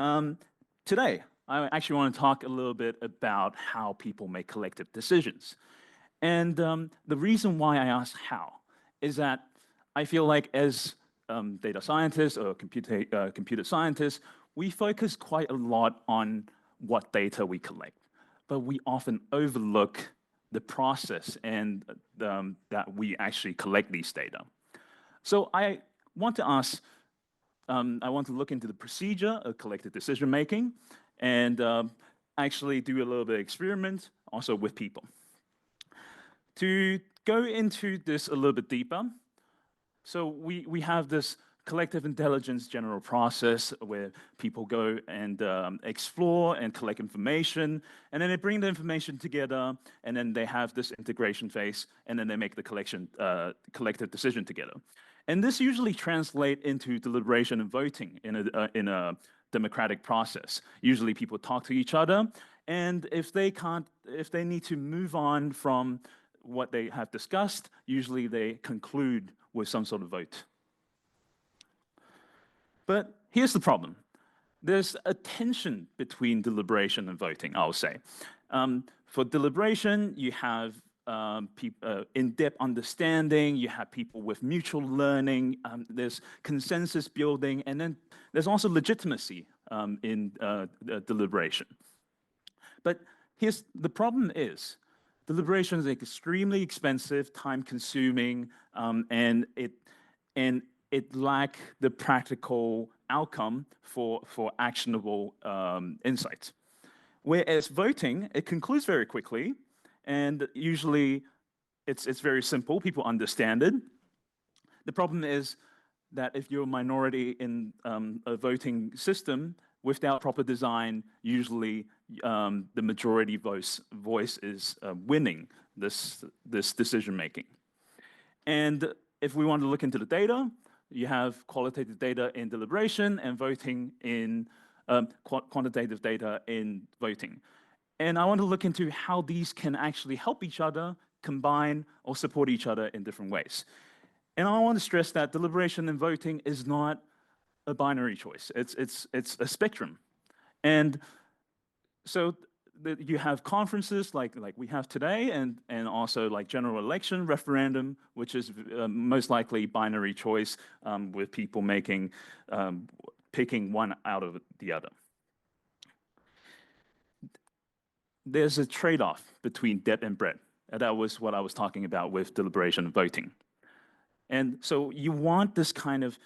Um, Today, I actually want to talk a little bit about how people make collective decisions. And the reason why I ask how is that I feel like as data scientists or computer scientists, we focus quite a lot on what data we collect, but we often overlook the process and that we actually collect these data. So I want to ask, I want to look into the procedure of collective decision making and actually do a little bit of experiment also with people. To go into this a little bit deeper, so we have this collective intelligence general process where people go and explore and collect information, and then they bring the information together, and then they have this integration phase, and then they make the collective decision together. And this usually translates into deliberation and voting in a democratic process. Usually people talk to each other, and if they need to move on from what they have discussed, usually they conclude with some sort of vote. But here's the problem. There's a tension between deliberation and voting, I'll say. For deliberation, you have in-depth understanding, you have people with mutual learning, there's consensus building, and then there's also legitimacy in deliberation. But here's the problem is, deliberation is extremely expensive, time-consuming, and it lacks the practical outcome for actionable insights. Whereas voting, it concludes very quickly, and usually it's very simple. People understand it. The problem is that if you're a minority in a voting system, without proper design, usually the majority voice is winning this decision making. And if we want to look into the data, you have qualitative data in deliberation and voting in quantitative data in voting. And I want to look into how these can actually help each other, combine, or support each other in different ways. And I want to stress that deliberation and voting is not a binary choice. It's a spectrum. And so you have conferences like we have today, and also like general election, referendum, which is most likely binary choice with people making, picking one out of the other. There's a trade-off between depth and breadth. And that was what I was talking about with deliberation and voting. And so you want this kind of,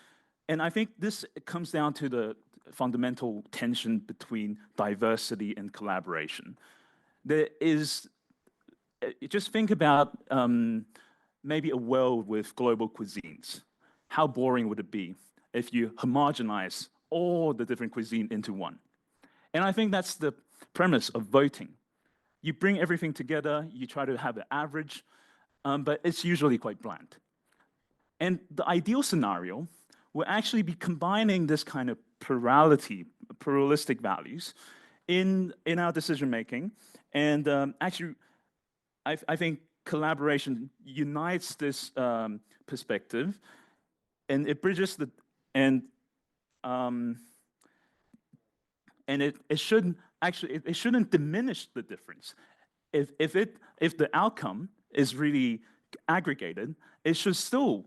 and I think this comes down to the fundamental tension between diversity and collaboration. There is, just think about maybe a world with global cuisines. How boring would it be if you homogenize all the different cuisine into one? And I think that's the premise of voting. You bring everything together, you try to have an average, but it's usually quite bland. And the ideal scenario will actually be combining this kind of pluralistic values in our decision making. And actually, I think collaboration unites this perspective, and it bridges the and it shouldn't actually it shouldn't diminish the difference. If the outcome is really aggregated, it should still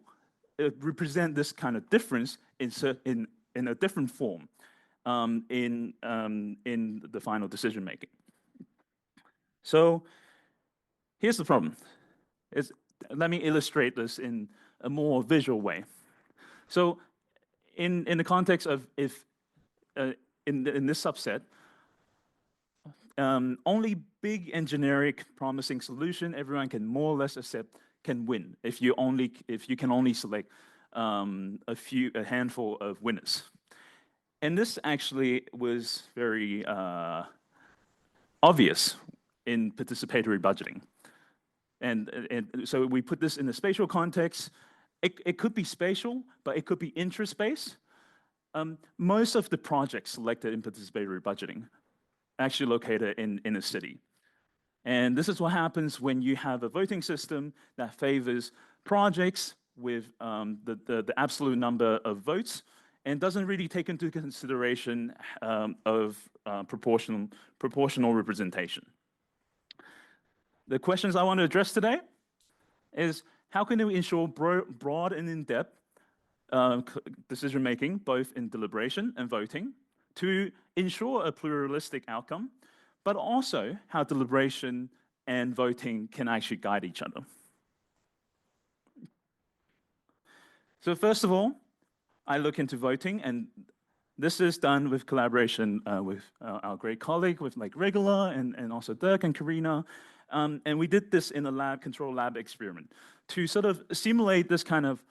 represent this kind of difference in a different form in the final decision making. So here's the problem. Let me illustrate this in a more visual way. So in the context of if in this subset, only big and generic promising solution everyone can more or less accept can win if you can only select a handful of winners. And this actually was very obvious in participatory budgeting. And so we put this in a spatial context. It could be spatial, but it could be interest-based. Most of the projects selected in participatory budgeting actually located in a city. And this is what happens when you have a voting system that favors projects with the absolute number of votes and doesn't really take into consideration of proportional representation. The questions I want to address today is how can we ensure broad and in-depth decision-making, both in deliberation and voting, to ensure a pluralistic outcome, but also how deliberation and voting can actually guide each other. So first of all, I look into voting, and this is done with collaboration with our great colleague, with like Regula and also Dirk and Karina. And we did this in a control lab experiment to sort of simulate this kind of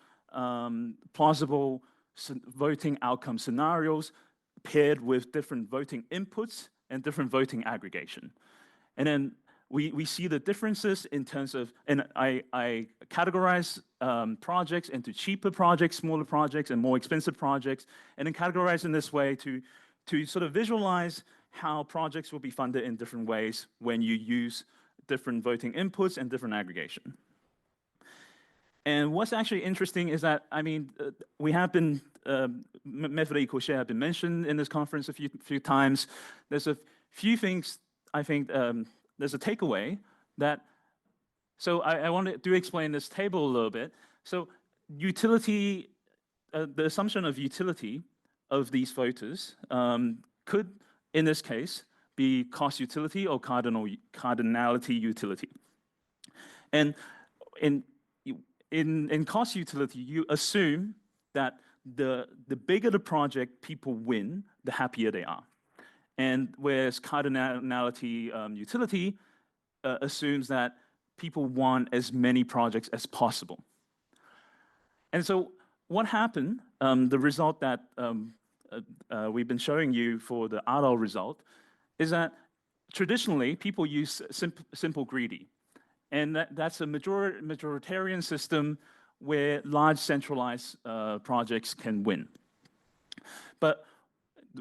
plausible voting outcome scenarios paired with different voting inputs and different voting aggregation. And then we see the differences in terms of, and I categorize projects into cheaper projects, smaller projects, and more expensive projects, and then categorize in this way to sort of visualize how projects will be funded in different ways when you use different voting inputs and different aggregation. And what's actually interesting is that, I mean, we have been, method equal share have been mentioned in this conference a few times. There's a few things, I think, there's a takeaway that, so I want to explain this table a little bit. So utility, the assumption of utility of these voters could, in this case, be cost utility or cardinality utility. And in cost utility, you assume that the bigger the project people win, the happier they are. And whereas cardinality utility assumes that people want as many projects as possible. And so what happened, the result that we've been showing you for the ARO result, is that traditionally people use simple greedy. And that's a majoritarian system where large centralized projects can win. But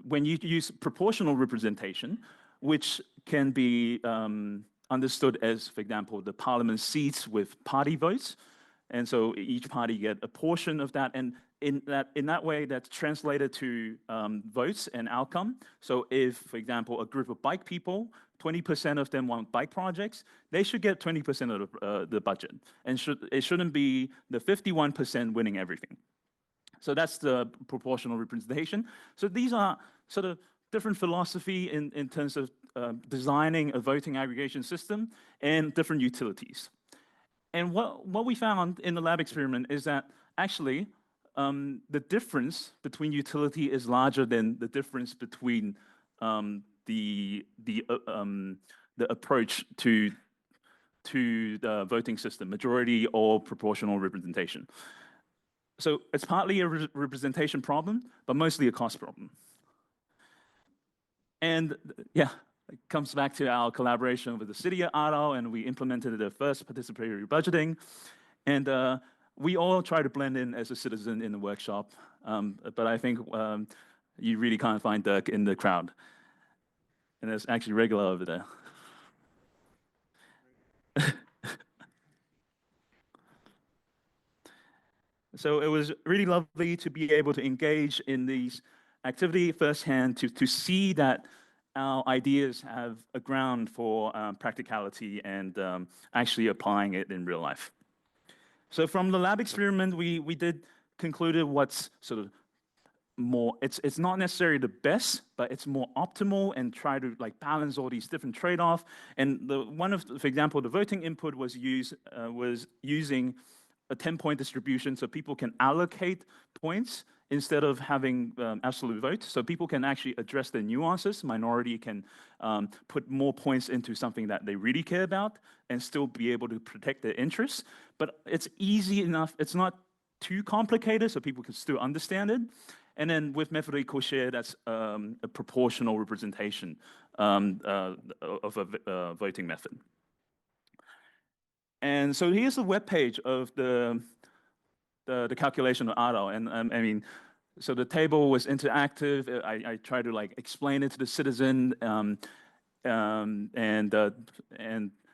when you use proportional representation, which can be understood as, for example, the parliament seats with party votes, and so each party get a portion of that, and in that way, that's translated to votes and outcome. So if, for example, a group of bike people, 20% of them want bike projects, they should get 20% of the budget, and it shouldn't be the 51% winning everything. So that's the proportional representation. So these are sort of different philosophy in terms of designing a voting aggregation system and different utilities. And what we found in the lab experiment is that actually the difference between utility is larger than the difference between the approach to the voting system, majority or proportional representation. So it's partly a representation problem, but mostly a cost problem. And yeah, it comes back to our collaboration with the city of ARO, and we implemented the first participatory budgeting. And we all try to blend in as a citizen in the workshop, but I think you really can't find Dirk in the crowd. And there's actually Regular over there. So it was really lovely to be able to engage in these activity firsthand, to see that our ideas have a ground for practicality and actually applying it in real life. So from the lab experiment, we did concluded what's sort of more, it's not necessarily the best, but it's more optimal, and try to like balance all these different trade-off. And for example, the voting input was using a 10-point distribution, so people can allocate points instead of having absolute vote. So people can actually address the nuances. Minority can put more points into something that they really care about and still be able to protect their interests. But it's easy enough. It's not too complicated, so people can still understand it. And then with method equal share, that's a proportional representation of a voting method. And so here's the web page of the calculation of ARO. And I mean, so the table was interactive. I tried to like explain it to the citizen. And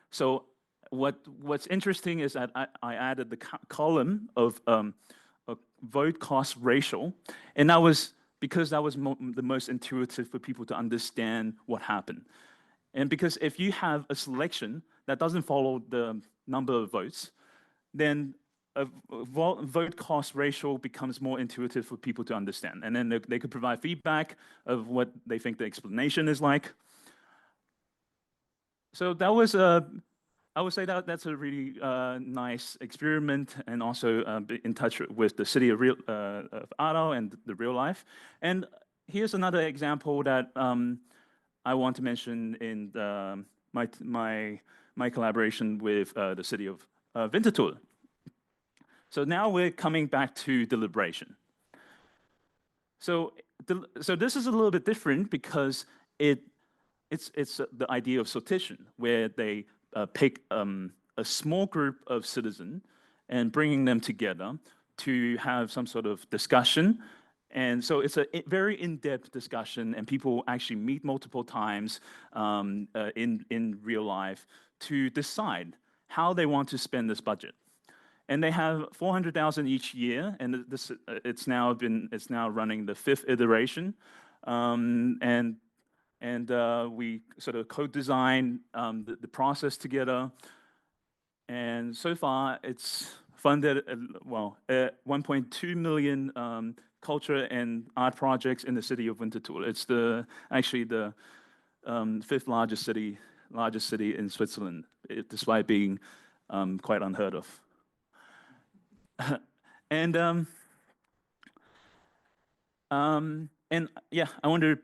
so what's interesting is that I added the column of vote cost ratio, and that was because that was the most intuitive for people to understand what happened. And because if you have a selection that doesn't follow the number of votes, then a vote cost ratio becomes more intuitive for people to understand. And then they could provide feedback of what they think the explanation is like. So that was I would say that that's a really nice experiment, and also in touch with the city of Aro and the real life. And here's another example that I want to mention in my collaboration with the city of Winterthur. So now we're coming back to deliberation. So this is a little bit different because it's the idea of sortition, where they pick a small group of citizens and bringing them together to have some sort of discussion. And so it's a very in-depth discussion, and people actually meet multiple times in real life to decide how they want to spend this budget. And they have 400,000 each year, and it's now running the 5th iteration, and we sort of co-design the process together. And so far, it's funded 1.2 million culture and art projects in the city of Winterthur. It's actually the 5th largest city in Switzerland, despite being quite unheard of. And yeah, I want to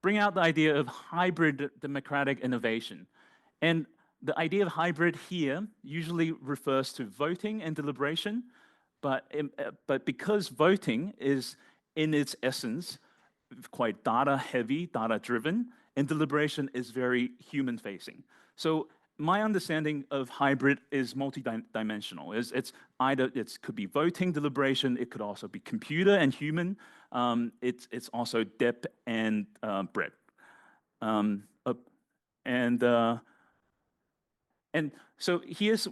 bring out the idea of hybrid democratic innovation. And the idea of hybrid here usually refers to voting and deliberation, but because voting is in its essence quite data heavy, data driven, and deliberation is very human facing. So my understanding of hybrid is multi-dimensional. It could be voting, deliberation. It could also be computer and human. It's also depth and breadth. And so here's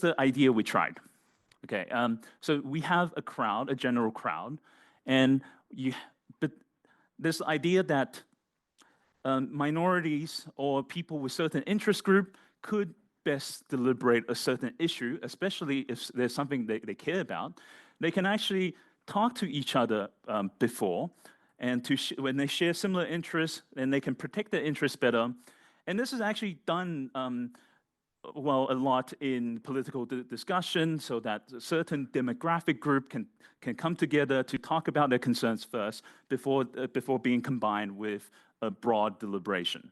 the idea we tried. Okay, so we have a crowd, a general crowd, but this idea that minorities or people with certain interest group could best deliberate a certain issue, especially if there's something they care about. They can actually talk to each other before, and when they share similar interests, then they can protect their interests better. And this is actually done well a lot in political discussion, so that a certain demographic group can come together to talk about their concerns first before being combined with a broad deliberation.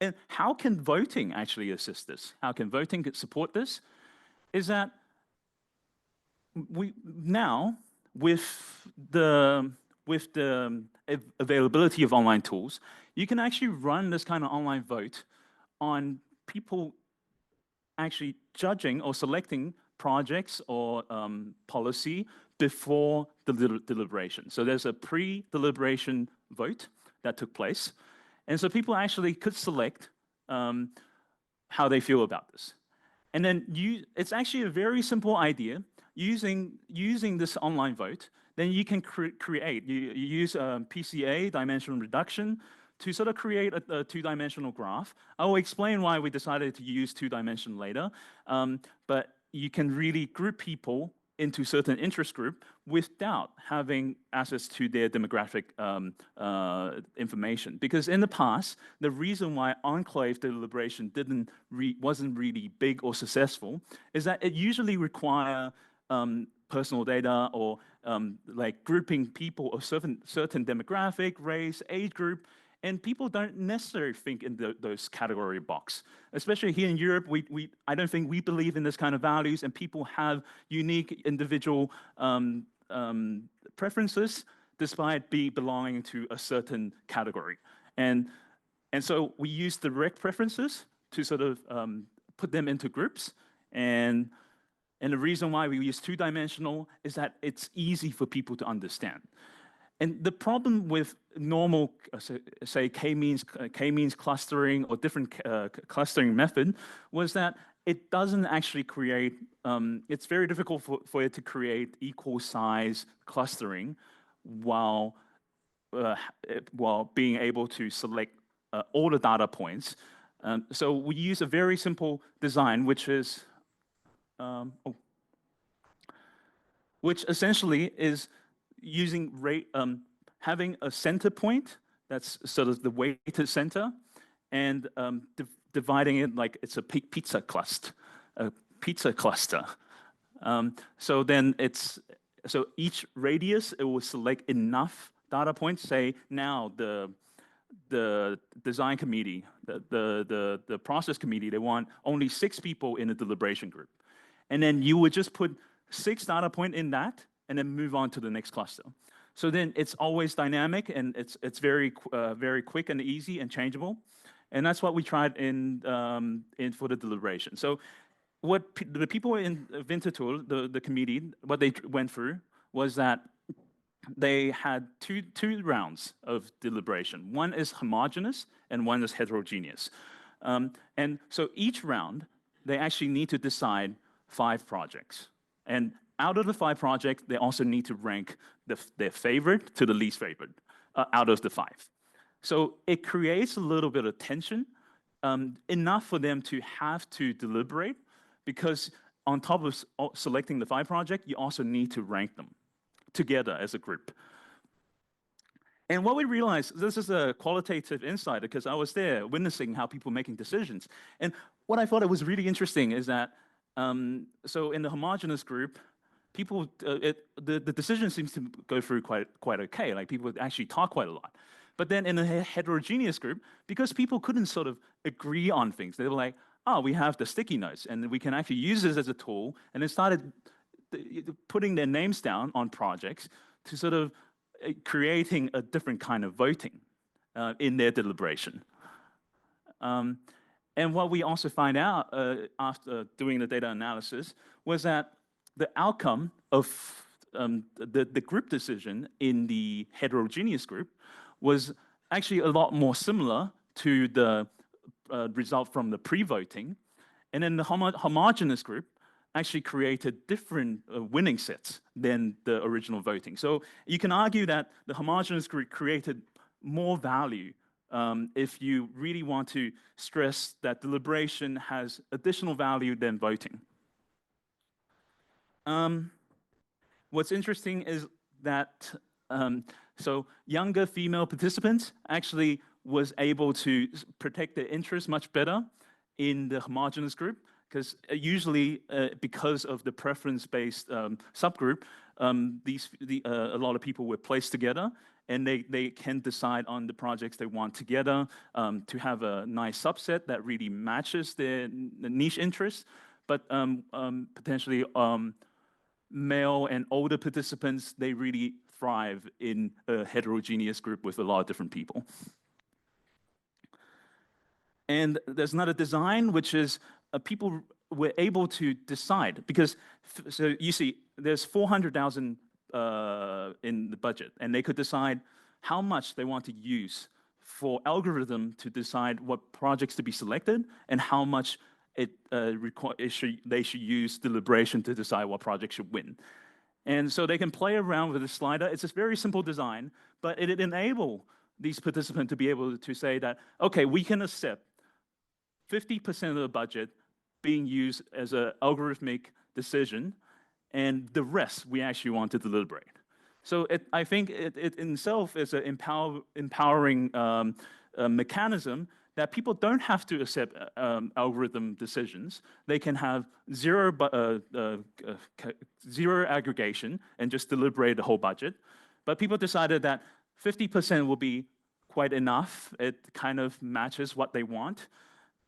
And how can voting actually assist this? How can voting support this? Is that we now, with the availability of online tools, you can actually run this kind of online vote on people actually judging or selecting projects or policy before the deliberation. So there's a pre-deliberation vote that took place. And so people actually could select how they feel about this. And then it's actually a very simple idea. Using this online vote, then you can create, you use PCA, dimensional reduction, to sort of create a two-dimensional graph. I will explain why we decided to use two-dimension later, but you can really group people into certain interest group without having access to their demographic information. Because in the past, the reason why enclave deliberation wasn't really big or successful is that it usually require personal data or like grouping people of certain demographic, race, age group, and people don't necessarily think in those category box. Especially here in Europe, I don't think we believe in this kind of values, and people have unique individual preferences despite belonging to a certain category. And so we use direct preferences to sort of put them into groups. And the reason why we use two-dimensional is that it's easy for people to understand. And the problem with normal, say, k-means clustering or different clustering method was that it doesn't actually create, it's very difficult for it to create equal size clustering while, while being able to select all the data points. So we use a very simple design, which is, which essentially is using having a center point that's sort of the weighted center, and dividing it like it's a pizza cluster, a pizza cluster. So then so each radius, it will select enough data points. Say now the design committee, the process committee, they want only 6 people in the deliberation group. And then you would just put 6 data point in that and then move on to the next cluster. So then it's always dynamic, and it's very quick and easy and changeable. And that's what we tried in for the deliberation. So what the people in Winterthur, the committee, what they went through was that they had two rounds of deliberation. One is homogeneous and one is heterogeneous. And so each round, they actually need to decide 5 projects. And out of the 5 projects, they also need to rank their favorite to the least favorite out of the 5. So it creates a little bit of tension, enough for them to have to deliberate, because on top of selecting the 5 projects, you also need to rank them together as a group. And what we realized, this is a qualitative insight, because I was there witnessing how people making decisions. And what I thought it was really interesting is that, so in the homogeneous group, people, the decision seems to go through quite okay. Like people actually talk quite a lot. But then in a heterogeneous group, because people couldn't sort of agree on things, they were like, oh, we have the sticky notes, and we can actually use this as a tool, and they started putting their names down on projects to sort of creating a different kind of voting in their deliberation. And what we also find out after doing the data analysis was that the outcome of the group decision in the heterogeneous group was actually a lot more similar to the result from the pre-voting. And then the homogeneous group actually created different winning sets than the original voting. So you can argue that the homogeneous group created more value if you really want to stress that deliberation has additional value than voting. What's interesting is that so younger female participants actually was able to protect their interests much better in the homogeneous group, because usually because of the preference-based subgroup, a lot of people were placed together, and they can decide on the projects they want together to have a nice subset that really matches their niche interests. But potentially male and older participants, they really thrive in a heterogeneous group with a lot of different people. And there's another design, which is people were able to decide, because, so you see, there's 400,000 in the budget, and they could decide how much they want to use for algorithm to decide what projects to be selected, and how much they should use deliberation to decide what project should win. And so they can play around with the slider. It's a very simple design, but it enable these participants to be able to say that, okay, we can accept 50% of the budget being used as an algorithmic decision, and the rest we actually want to deliberate. So I think it in itself is an empowering mechanism that people don't have to accept algorithm decisions. They can have zero aggregation and just deliberate the whole budget. But people decided that 50% will be quite enough. It kind of matches what they want.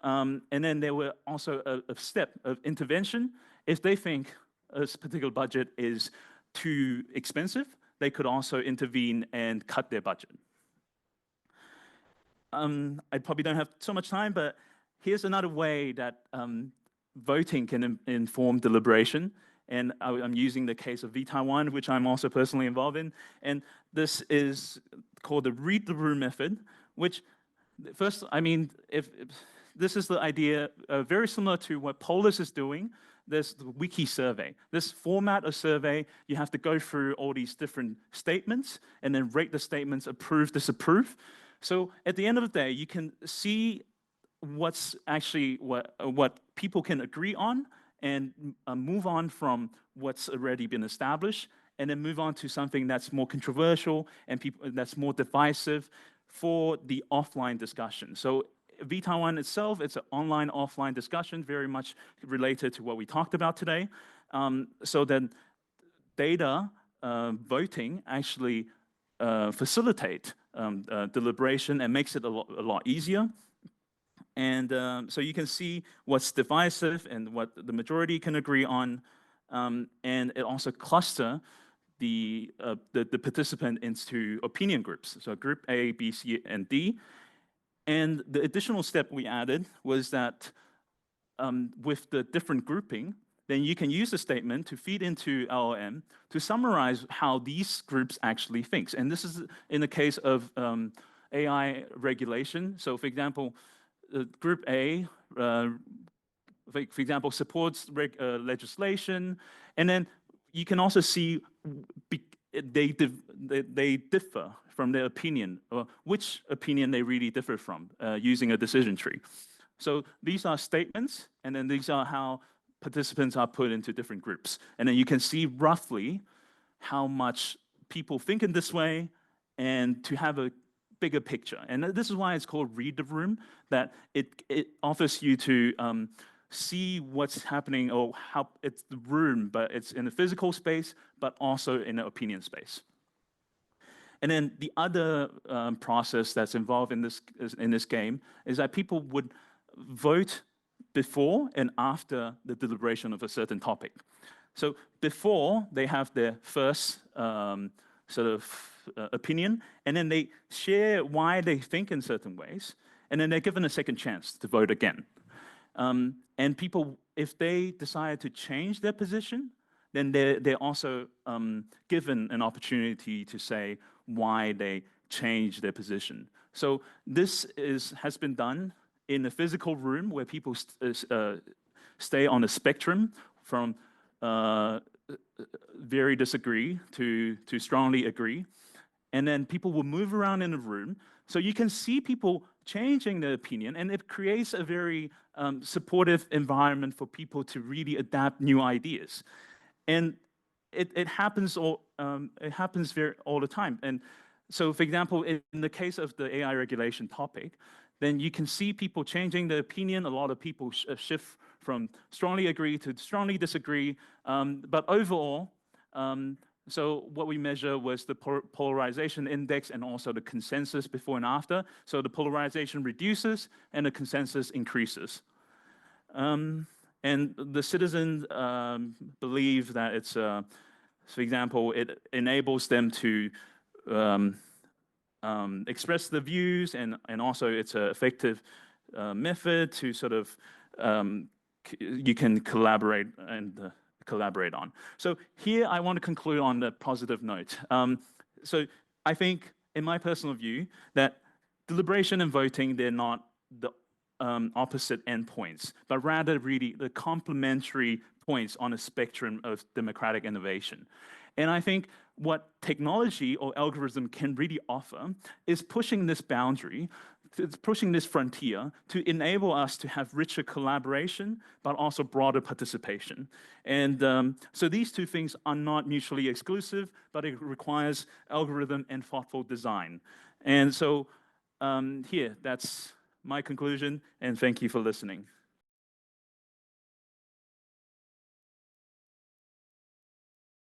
And then there were also a step of intervention. If they think a particular budget is too expensive, they could also intervene and cut their budget. I probably don't have so much time, but here's another way that voting can inform deliberation. And I'm using the case of Taiwan, which I'm also personally involved in. And this is called the read the room method, which first, I mean, if this is the idea, very similar to what Polis is doing. There's the wiki survey. This format of survey, you have to go through all these different statements and then rate the statements, approve, disapprove. So at the end of the day, you can see what's actually what people can agree on and move on from what's already been established, and then move on to something that's more controversial and that's more divisive for the offline discussion. So V-Taiwan itself, it's an online, offline discussion, very much related to what we talked about today. So then data voting actually facilitate deliberation and makes it a lot easier. And so you can see what's divisive and what the majority can agree on. And it also clusters the participant into opinion groups. So group A, B, C, and D. And the additional step we added was that with the different grouping, then you can use the statement to feed into LLM to summarize how these groups actually think. And this is in the case of AI regulation. So for example, Group A, for example, supports legislation, and then you can also see they differ from their opinion, or which opinion they really differ from, using a decision tree. So these are statements, and then these are how participants are put into different groups. And then you can see roughly how much people think in this way, and to have a bigger picture. And this is why it's called Read the Room, that it offers you to see what's happening, or how it's the room, but it's in a physical space, but also in an opinion space. And then the other process that's involved in this game is that people would vote before and after the deliberation of a certain topic. So before, they have their first sort of opinion, and then they share why they think in certain ways, and then they're given a second chance to vote again. And people, if they decide to change their position, then they're also given an opportunity to say why they changed their position. So this has been done in a physical room where people stay on a spectrum from very disagree to strongly agree. And then people will move around in the room. So you can see people changing their opinion, and it creates a very supportive environment for people to really adapt new ideas. And it happens all the time. And so, for example, in the case of the AI regulation topic, then you can see people changing their opinion. A lot of people shift from strongly agree to strongly disagree. But overall, so what we measure was the polarization index and also the consensus before and after. So the polarization reduces and the consensus increases. And the citizens believe that it's, for example, it enables them to express the views, and also it's an effective method to sort of, you can collaborate on. So here I want to conclude on the positive note. So I think, in my personal view, that deliberation and voting, they're not the opposite endpoints, but rather really the complementary points on a spectrum of democratic innovation. And I think what technology or algorithm can really offer is pushing this boundary, it's pushing this frontier to enable us to have richer collaboration, but also broader participation. And so these two things are not mutually exclusive, but it requires algorithm and thoughtful design. And so here, that's my conclusion, and thank you for listening.